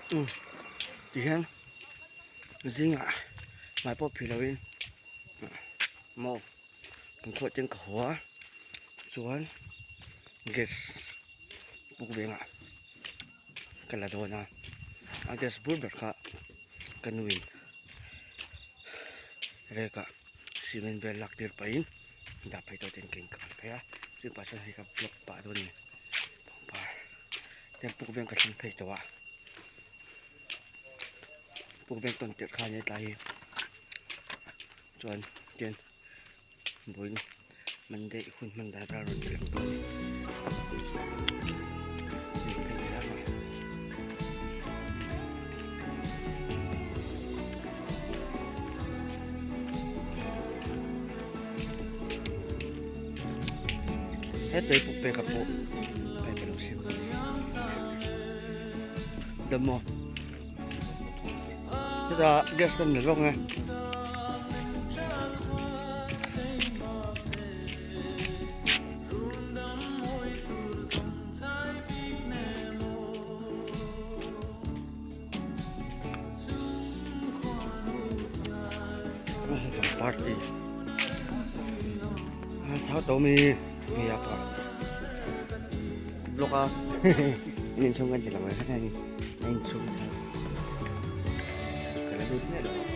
thì hen riêng mai bóp phì lâu in màu cũng khói trên khóa chuan gas buk về cái là đồ na gas bút bật cả cái nuôi rồi cả cement về lạc điệt pain đạp phải tôi tiền kinh cả thế á chứ bà sẽ hay gặp lộc bà thôi nè bà đem buk về cái thằng thầyตัวbuk về tuần tiệc khai như tay chuan tiền buồn mình để khuôn mình đã ra rồi làm tôi hết tới phục về gặp bộ phải phải đầu xem đâm mò thế là gas cần được không nghe party tháo tổ mi nghe apa lokal ini sungan jelas mana ni ini sungan kalau duduknya loh